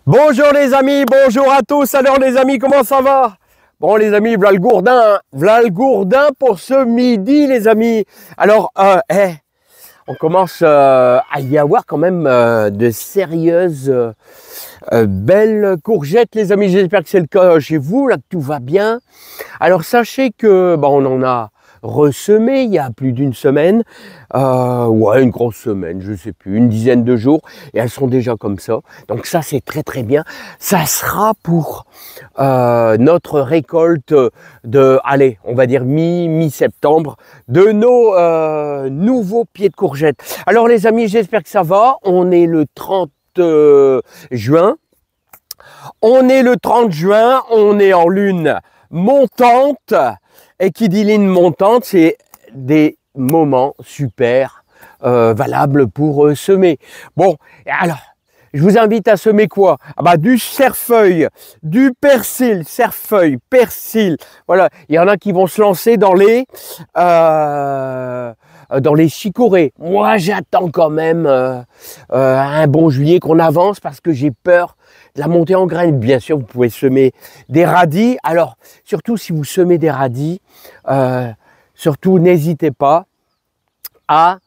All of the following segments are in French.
Bonjour les amis, bonjour à tous. Alors les amis, comment ça va? Bon les amis, voilà le gourdin pour ce midi les amis. Alors, on commence à y avoir quand même de sérieuses belles courgettes les amis. J'espère que c'est le cas chez vous, là que tout va bien. Alors sachez que on en a ressemé il y a plus d'une semaine, ouais une grosse semaine, je sais plus, une dizaine de jours, et elles sont déjà comme ça. Donc ça c'est très très bien. Ça sera pour notre récolte de, allez, on va dire mi-septembre, de nos nouveaux pieds de courgettes. Alors les amis, j'espère que ça va. On est le 30 juin. On est le 30 juin, on est en lune montante. Et qui dit ligne montante, c'est des moments super valables pour semer. Bon, alors, je vous invite à semer quoi? Du cerfeuil, du persil, cerfeuil, persil. Voilà, il y en a qui vont se lancer dans les chicorées. Moi, j'attends quand même un bon juillet qu'on avance parce que j'ai peur de la montée en graines. Bien sûr, vous pouvez semer des radis. Alors, surtout si vous semez des radis, surtout n'hésitez pas à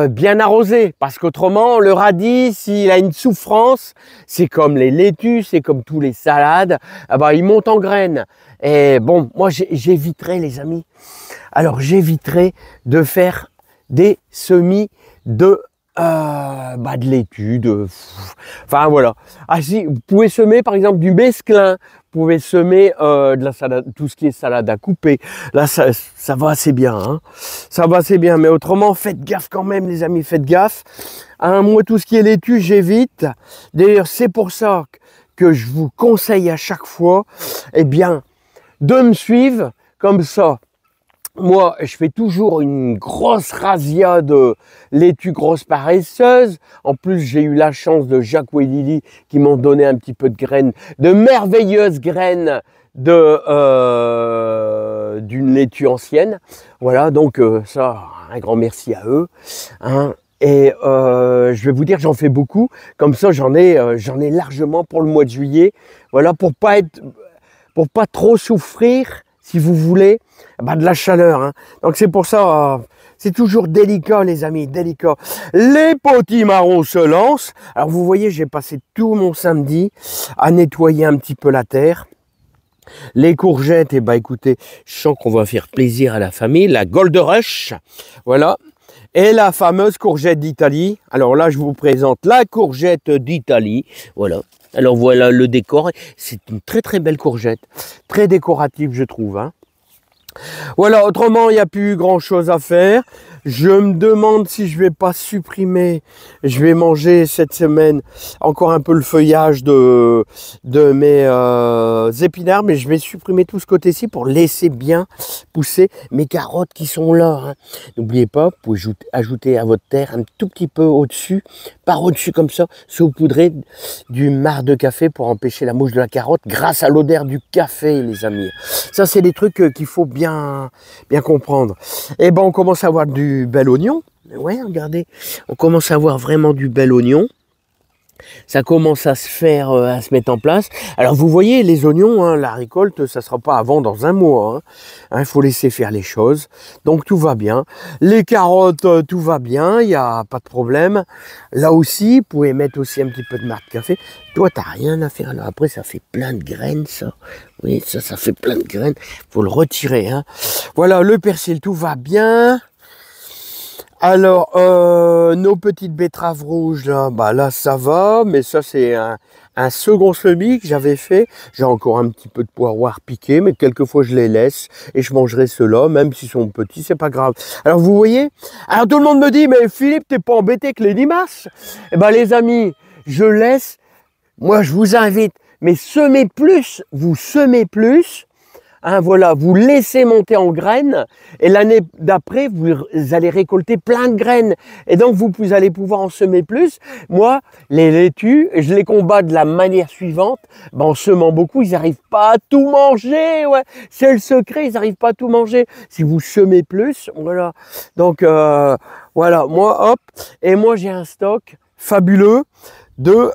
bien arroser, parce qu'autrement, le radis, s'il a une souffrance, c'est comme les laitues, c'est comme tous les salades, il monte en graines. Et bon, moi, j'éviterai, les amis. Alors, j'éviterai de faire des semis de laitue, enfin voilà. Ah si, vous pouvez semer par exemple du mesclun, vous pouvez semer de la salade, tout ce qui est salade à couper. Là, ça va assez bien, hein. Ça va assez bien, mais autrement, faites gaffe quand même, les amis, faites gaffe. Moi, tout ce qui est laitue, j'évite. D'ailleurs, c'est pour ça que je vous conseille à chaque fois, de me suivre comme ça. Moi, je fais toujours une grosse razzia de laitue grosse paresseuse. En plus, j'ai eu la chance de Jacques et Lily qui m'ont donné un petit peu de graines, de merveilleuses graines d'une laitue ancienne. Voilà, donc ça, un grand merci à eux. Hein. Et je vais vous dire, j'en fais beaucoup. Comme ça, j'en ai largement pour le mois de juillet. Voilà, pour pas trop souffrir, si vous voulez, de la chaleur. Hein. Donc c'est pour ça, c'est toujours délicat les amis, délicat. Les potimarrons se lancent. Alors vous voyez, j'ai passé tout mon samedi à nettoyer un petit peu la terre. Les courgettes, écoutez, je sens qu'on va faire plaisir à la famille. La Gold Rush, voilà. Et la fameuse courgette d'Italie. Alors là, je vous présente la courgette d'Italie, voilà. Alors voilà le décor, c'est une très très belle courgette, très décorative je trouve. Hein. Voilà, autrement il n'y a plus grand chose à faire. Je me demande si je vais pas supprimer, je vais manger cette semaine encore un peu le feuillage de mes épinards, mais je vais supprimer tout ce côté-ci pour laisser bien pousser mes carottes qui sont là. Hein. N'oubliez pas, vous pouvez ajouter à votre terre un tout petit peu au-dessus, par au-dessus comme ça, saupoudrer du marc de café pour empêcher la mouche de la carotte grâce à l'odeur du café, les amis. Ça, c'est des trucs qu'il faut bien comprendre. Et on commence à avoir du bel oignon. Ouais, regardez, on commence à avoir vraiment du bel oignon. Ça commence à se mettre en place. Alors vous voyez, les oignons, hein, la récolte, ça ne sera pas avant dans un mois. Il faut laisser faire les choses. Donc tout va bien. Les carottes, tout va bien, il n'y a pas de problème. Là aussi, vous pouvez mettre aussi un petit peu de marc de café. Toi, tu n'as rien à faire. Là. Après, ça fait plein de graines, ça. Oui, ça fait plein de graines. Il faut le retirer. Hein. Voilà, le persil, tout va bien. Alors, nos petites betteraves rouges, là, ça va, mais ça, c'est un second semis que j'avais fait. J'ai encore un petit peu de poireaux piqués, mais quelquefois, je les laisse et je mangerai ceux-là, même s'ils sont petits, c'est pas grave. Alors, vous voyez, alors tout le monde me dit, mais Philippe, t'es pas embêté avec les limaces? Les amis, je laisse, moi, je vous invite, mais vous semez plus, hein, voilà, vous laissez monter en graines et l'année d'après, vous allez récolter plein de graines. Et donc, vous allez pouvoir en semer plus. Moi, les laitues, je les combats de la manière suivante. En semant beaucoup, ils n'arrivent pas à tout manger. Ouais. C'est le secret, ils n'arrivent pas à tout manger. Si vous semez plus, voilà. Donc, voilà, moi, hop. Et moi, j'ai un stock fabuleux de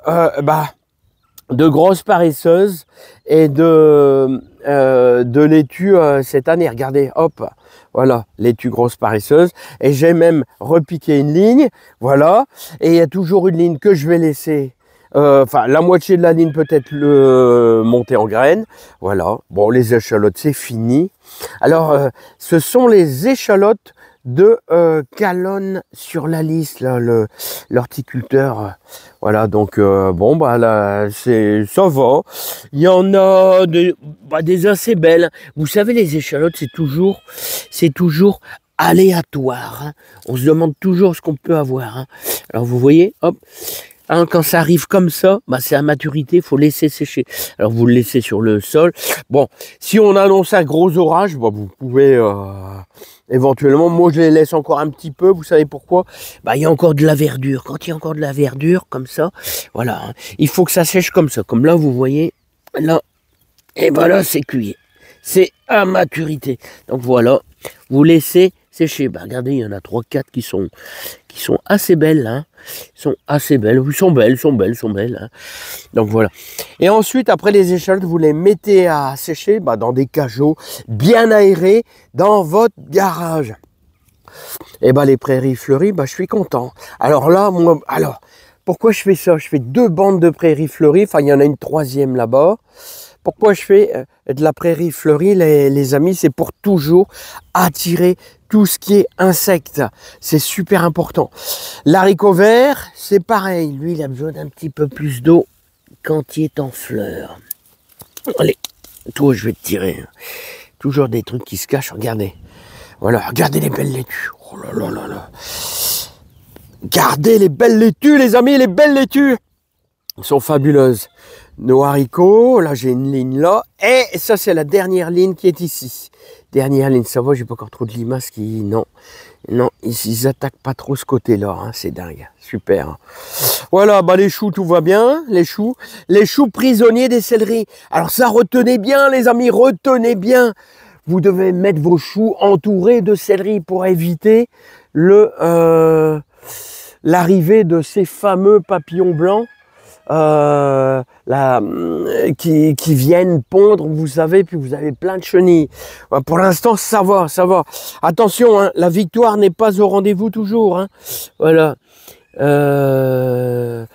de grosses paresseuses et de laitue cette année. Regardez, hop, voilà, laitue grosse paresseuse. Et j'ai même repiqué une ligne, voilà. Et il y a toujours une ligne que je vais laisser, enfin la moitié de la ligne peut-être monter en graines. Voilà, bon, les échalotes, c'est fini. Alors, ce sont les échalotes de Calonne sur la liste, là, l'horticulteur. Voilà, donc bon, bah là, ça va. Il y en a des assez belles. Vous savez, les échalotes, c'est toujours aléatoire. Hein. On se demande toujours ce qu'on peut avoir. Hein. Alors, vous voyez, hop. Hein, quand ça arrive comme ça, bah c'est à maturité, il faut laisser sécher. Alors vous le laissez sur le sol. Bon, si on annonce un gros orage, bah, vous pouvez éventuellement, moi je les laisse encore un petit peu, vous savez pourquoi? Bah il y a encore de la verdure. Quand il y a encore de la verdure comme ça, voilà, hein, il faut que ça sèche comme ça. Comme là vous voyez, là, et voilà c'est cuit. C'est à maturité. Donc voilà, vous laissez sécher. Bah regardez, il y en a 3-4 qui sont assez belles, hein. Sont assez belles, oui, sont belles. Hein. Donc voilà. Et ensuite, après les échalotes, vous les mettez à sécher dans des cajots bien aérés dans votre garage. Et les prairies fleuries, je suis content. Alors là, moi, pourquoi je fais ça? Je fais 2 bandes de prairies fleuries, enfin il y en a une 3e là-bas. Pourquoi je fais de la prairie fleurie, les amis? C'est pour toujours attirer tout ce qui est insectes. C'est super important. L'haricot vert, c'est pareil. Lui, il a besoin d'un petit peu plus d'eau quand il est en fleurs. Allez, toi, je vais te tirer. Toujours des trucs qui se cachent, regardez. Voilà, regardez les belles laitues. Oh là là là là. Regardez les belles laitues, les amis, les belles laitues. Elles sont fabuleuses. Nos haricots, là j'ai une ligne là, et ça c'est la dernière ligne qui est ici. Dernière ligne, ça va, j'ai pas encore trop de limaces qui... Non, ils attaquent pas trop ce côté-là, hein, c'est dingue, super. Voilà, les choux, tout va bien, les choux prisonniers des céleris. Alors ça, retenez bien les amis, retenez bien. Vous devez mettre vos choux entourés de céleri pour éviter l'arrivée de ces fameux papillons blancs. Qui viennent pondre, vous savez, puis vous avez plein de chenilles. Pour l'instant, ça va. Attention, hein, la victoire n'est pas au rendez-vous toujours. Hein. Voilà. Là,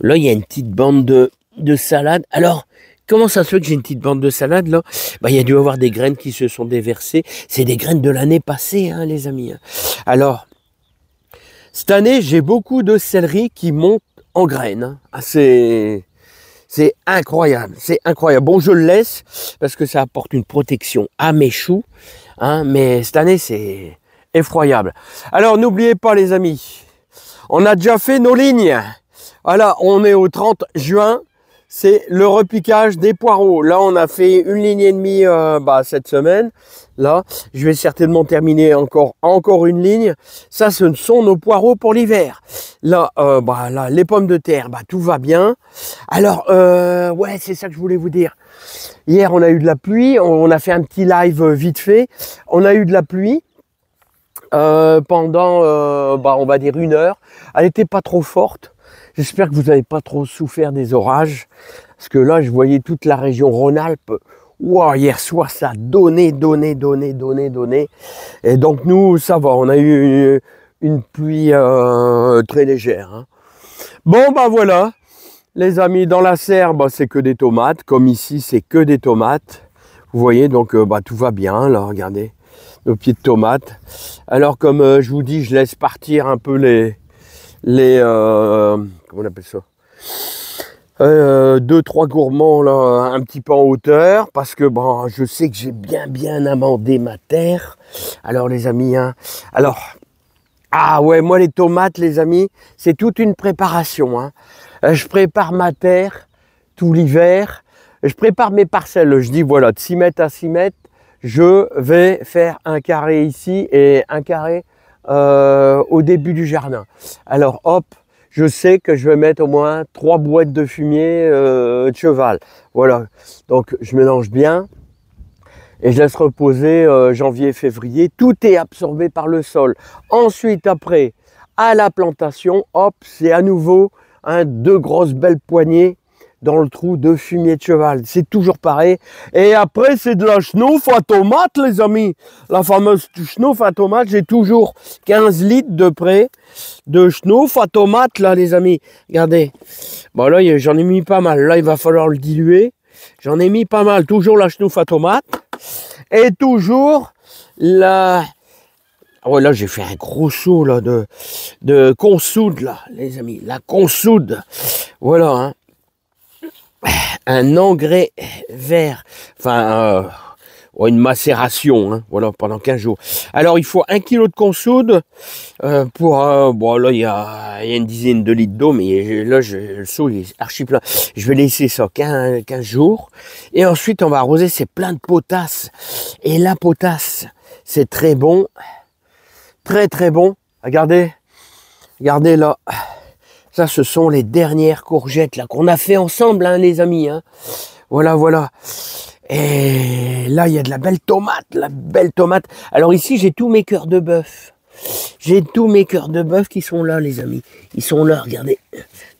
il y a une petite bande de salade. Alors, comment ça se fait que j'ai une petite bande de salade là? Il y a dû avoir des graines qui se sont déversées. C'est des graines de l'année passée, hein, les amis. Alors, cette année, j'ai beaucoup de céleri qui montent en graines. Hein. C'est incroyable, c'est incroyable. Bon, je le laisse parce que ça apporte une protection à mes choux, hein, mais cette année, c'est effroyable. Alors, n'oubliez pas, les amis, on a déjà fait nos lignes. Voilà, on est au 30 juin, c'est le repiquage des poireaux. Là, on a fait 1,5 ligne cette semaine. Là, je vais certainement terminer encore une ligne. Ça, ce sont nos poireaux pour l'hiver. Là, là, les pommes de terre, tout va bien. Alors, ouais, c'est ça que je voulais vous dire. Hier, on a eu de la pluie. On a fait un petit live vite fait. On a eu de la pluie pendant, on va dire 1 heure. Elle n'était pas trop forte. J'espère que vous n'avez pas trop souffert des orages. Parce que là, je voyais toute la région Rhône-Alpes. Wow, hier soir, ça a donné. Et donc, nous, ça va. On a eu une pluie très légère. Hein. Bon, voilà. Les amis, dans la serre, c'est que des tomates. Comme ici, c'est que des tomates. Vous voyez, donc, tout va bien. Là, regardez, nos pieds de tomates. Alors, comme je vous dis, je laisse partir un peu les comment on appelle ça? 2-3 gourmands là, un petit peu en hauteur, parce que je sais que j'ai bien amendé ma terre. Alors les amis, hein, alors, ah ouais, moi les tomates, les amis, c'est toute une préparation. Hein. Je prépare ma terre tout l'hiver, je prépare mes parcelles, je dis voilà, de 6 mètres à 6 mètres, je vais faire un carré ici et un carré au début du jardin. Alors hop, je sais que je vais mettre au moins 3 boîtes de fumier de cheval. Voilà, donc je mélange bien et je laisse reposer janvier, février. Tout est absorbé par le sol. Ensuite, après, à la plantation, hop, c'est à nouveau 2 grosses belles poignées dans le trou de fumier de cheval. C'est toujours pareil. Et après, c'est de la schnouf à tomate, les amis. La fameuse schnouf à tomate, j'ai toujours 15 litres de près de schnouf à tomate, là, les amis. Regardez. Bon, là, j'en ai mis pas mal. Là, il va falloir le diluer. J'en ai mis pas mal. Toujours la schnouf à tomate. Et toujours la... Ouais, là, j'ai fait un gros saut, là, de consoude, là, les amis. La consoude. Voilà, hein. Un engrais vert. Enfin, une macération, hein, voilà, pendant 15 jours. Alors, il faut 1 kg de consoude pour... bon, là, il y a une dizaine de litres d'eau, mais là, le seau, il est archi plein. Je vais laisser ça 15 jours. Et ensuite, on va arroser, c'est plein de potasse. Et la potasse, c'est très bon. Très, très bon. Regardez. Regardez, là. Ça, ce sont les dernières courgettes, là, qu'on a fait ensemble, hein, les amis, hein. Voilà, voilà. Et là, il y a de la belle tomate, la belle tomate. Alors ici, j'ai tous mes cœurs de bœuf. J'ai tous mes cœurs de bœuf qui sont là, les amis. Ils sont là, regardez.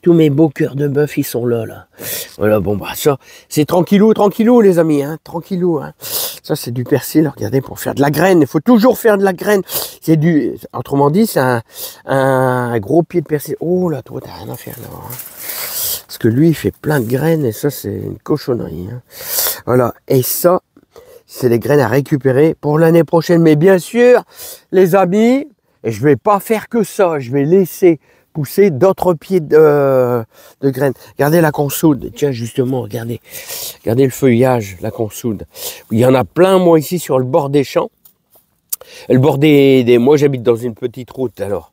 Tous mes beaux cœurs de bœuf, ils sont là, là. Voilà, bon, bah ça, c'est tranquillou, tranquillou, les amis, hein. Tranquillou, hein. Ça, c'est du persil, regardez, pour faire de la graine. Il faut toujours faire de la graine. C'est du... Autrement dit, c'est un gros pied de persil. Oh là, toi, t'as rien à faire, là. Hein. Parce que lui, il fait plein de graines, et ça, c'est une cochonnerie, hein. Voilà, et ça, c'est les graines à récupérer pour l'année prochaine. Mais bien sûr, les amis, et je vais pas faire que ça. Je vais laisser pousser d'autres pieds de graines. Regardez la consoude. Tiens, justement, regardez. Regardez le feuillage, la consoude. Il y en a plein, moi, ici, sur le bord des champs. Le bord des... Moi, j'habite dans une petite route, alors.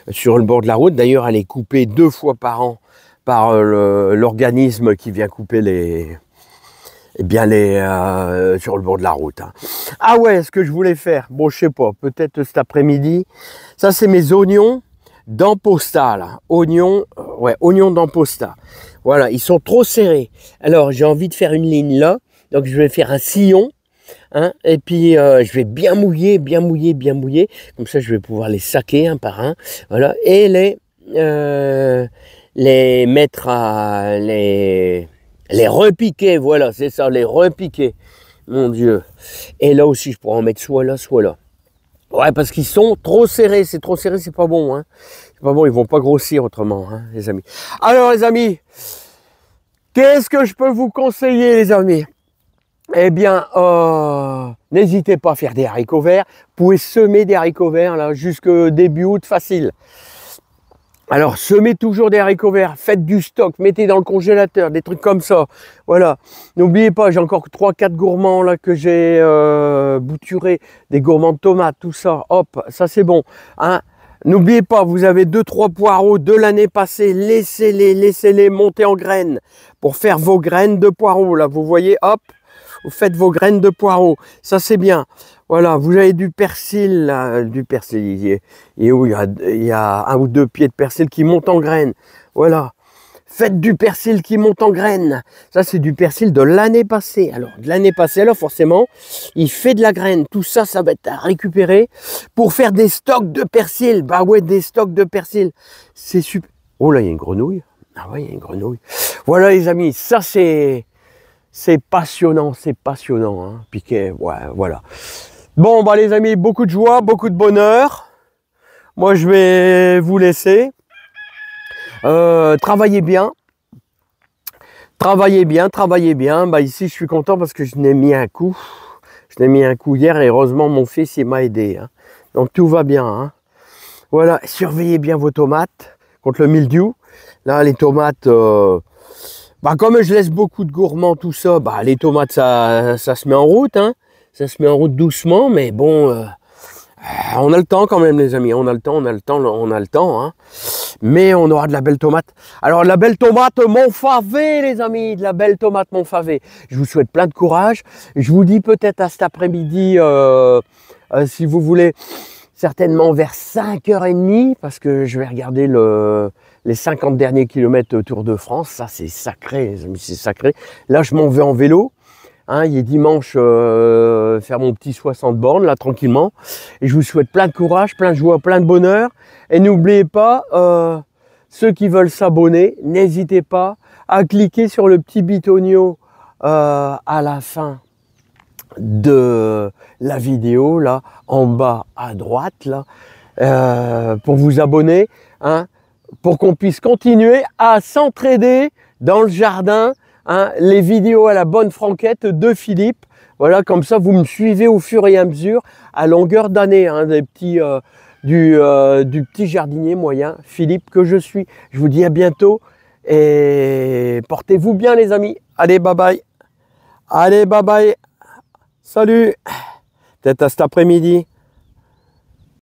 Sur le bord de la route, d'ailleurs, elle est coupée 2 fois par an par l'organisme qui vient couper les... Eh bien, sur le bord de la route. Hein. Ah ouais, ce que je voulais faire, bon, je sais pas, peut-être cet après-midi. Ça, c'est mes oignons d'Amposta, là. Oignons, ouais, oignons d'Amposta. Voilà, ils sont trop serrés. Alors, j'ai envie de faire une ligne là. Donc, je vais faire un sillon. Hein, et puis, je vais bien mouiller, bien mouiller, bien mouiller. Comme ça, je vais pouvoir les saquer un par un. Voilà, et les mettre à... Les repiquer, voilà, c'est ça, les repiquer. Mon Dieu. Et là aussi, je pourrais en mettre soit là, soit là. Ouais, parce qu'ils sont trop serrés. C'est trop serré, c'est pas bon. Hein. C'est pas bon, ils vont pas grossir autrement, hein, les amis. Alors, les amis, qu'est-ce que je peux vous conseiller, les amis? Eh bien, n'hésitez pas à faire des haricots verts. Vous pouvez semer des haricots verts, là, jusque début août, facile. Alors, semez toujours des haricots verts, faites du stock, mettez dans le congélateur, des trucs comme ça. Voilà. N'oubliez pas, j'ai encore 3-4 gourmands là que j'ai bouturés, des gourmands de tomates, tout ça. Hop, ça c'est bon. Hein. N'oubliez pas, vous avez 2-3 poireaux de l'année passée, laissez-les monter en graines pour faire vos graines de poireaux. Là, vous voyez, hop, vous faites vos graines de poireaux. Ça c'est bien. Voilà, vous avez du persil, là, du persil, il y a 1 ou 2 pieds de persil qui montent en graines. Voilà, faites du persil qui monte en graines. Ça, c'est du persil de l'année passée. Alors, de l'année passée, alors forcément, il fait de la graine. Tout ça, ça va être à récupérer pour faire des stocks de persil. Bah ouais, des stocks de persil. C'est super. Oh là, il y a une grenouille. Ah ouais, il y a une grenouille. Voilà, les amis, ça, c'est passionnant, hein. Piquet, ouais, voilà. Bon, bah les amis, beaucoup de joie, beaucoup de bonheur. Moi, je vais vous laisser. Travaillez bien. Travaillez bien, travaillez bien. Bah ici, je suis content parce que je n'ai mis un coup. Je n'ai mis un coup hier et heureusement, mon fils, il m'a aidé. Hein. Donc, tout va bien. Hein. Voilà, surveillez bien vos tomates contre le mildiou. Là, les tomates... bah, comme je laisse beaucoup de gourmands, tout ça, bah, les tomates, ça se met en route. Hein. Ça se met en route doucement, mais bon, on a le temps quand même, les amis. On a le temps. Hein. Mais on aura de la belle tomate. Alors, de la belle tomate Montfavet, les amis. De la belle tomate Montfavet. Je vous souhaite plein de courage. Je vous dis peut-être à cet après-midi, si vous voulez, certainement vers 5h30, parce que je vais regarder les 50 derniers kilomètres Tour de France. Ça, c'est sacré, les amis, c'est sacré. Là, je m'en vais en vélo. Hein, il est dimanche, faire mon petit 60 bornes, là, tranquillement. Et je vous souhaite plein de courage, plein de joie, plein de bonheur. Et n'oubliez pas, ceux qui veulent s'abonner, n'hésitez pas à cliquer sur le petit bitonio à la fin de la vidéo, là, en bas à droite, là, pour vous abonner, hein, pour qu'on puisse continuer à s'entraider dans le jardin, hein, les vidéos à la bonne franquette de Philippe. Voilà, comme ça, vous me suivez au fur et à mesure, à longueur d'année, hein, des petits, du petit jardinier moyen, Philippe, que je suis. Je vous dis à bientôt et portez-vous bien, les amis. Allez, bye bye. Allez, bye bye. Salut. Peut-être à cet après-midi.